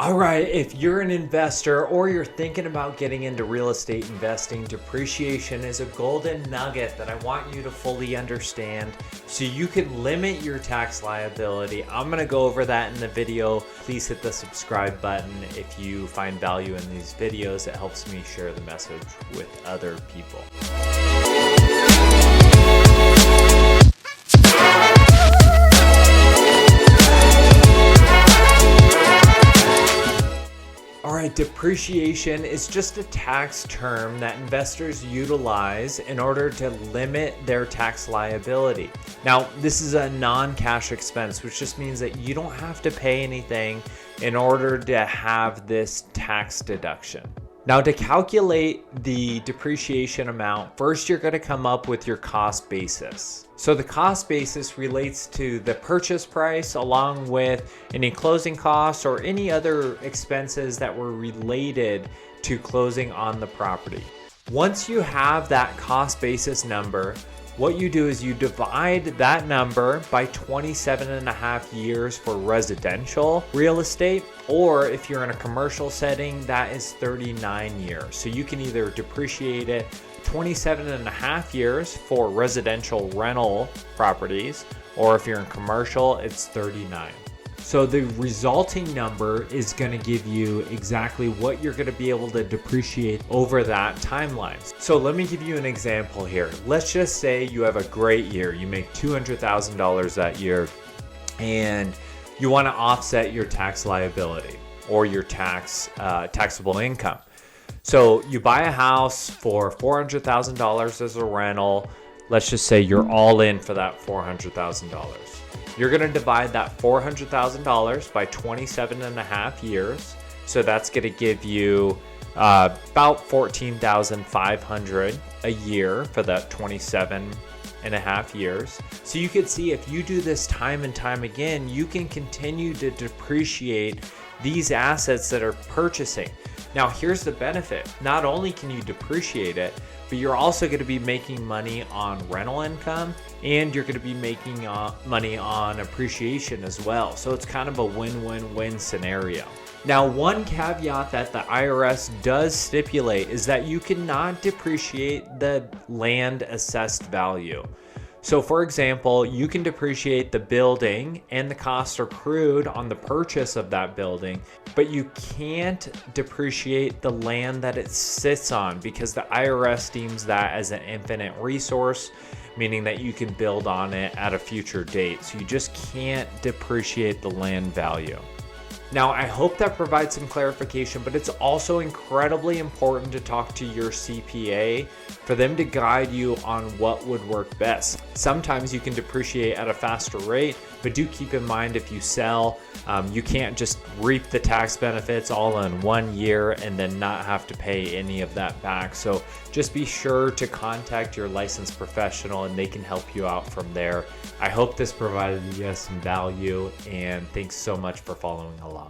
All right, if you're an investor or you're thinking about getting into real estate investing, depreciation is a golden nugget that I want you to fully understand so you can limit your tax liability. I'm going to go over that in the video. Please hit the subscribe button if you find value in these videos. It helps me share the message with other people. Depreciation is just a tax term that investors utilize in order to limit their tax liability. Now, this is a non-cash expense, which just means that you don't have to pay anything in order to have this tax deduction. Now, to calculate the depreciation amount, first you're going to come up with your cost basis. So the cost basis relates to the purchase price along with any closing costs or any other expenses that were related to closing on the property. Once you have that cost basis number, what you do is you divide that number by 27.5 years for residential real estate, or if you're in a commercial setting, that is 39 years. So you can either depreciate it 27.5 years for residential rental properties, or if you're in commercial, it's 39. So the resulting number is going to give you exactly what you're going to be able to depreciate over that timeline. So let me give you an example here. Let's just say you have a great year. You make $200,000 that year and you want to offset your tax liability or your taxable income. So you buy a house for $400,000 as a rental. Let's just say you're all in for that $400,000. You're going to divide that $400,000 by 27.5 years. So that's going to give you about $14,500 a year for that 27.5 years. So you can see if you do this time and time again, you can continue to depreciate these assets that are purchasing. Now, here's the benefit. Not only can you depreciate it, but you're also going to be making money on rental income and you're going to be making money on appreciation as well. So it's kind of a win-win-win scenario. Now, one caveat that the IRS does stipulate is that you cannot depreciate the land assessed value. So for example, you can depreciate the building and the costs accrued on the purchase of that building, but you can't depreciate the land that it sits on because the IRS deems that as an infinite resource, meaning that you can build on it at a future date. So you just can't depreciate the land value. Now, I hope that provides some clarification, but it's also incredibly important to talk to your CPA for them to guide you on what would work best. Sometimes you can depreciate at a faster rate, but do keep in mind if you sell, you can't just reap the tax benefits all in 1 year and then not have to pay any of that back. So just be sure to contact your licensed professional and they can help you out from there. I hope this provided you guys some value, and thanks so much for following along.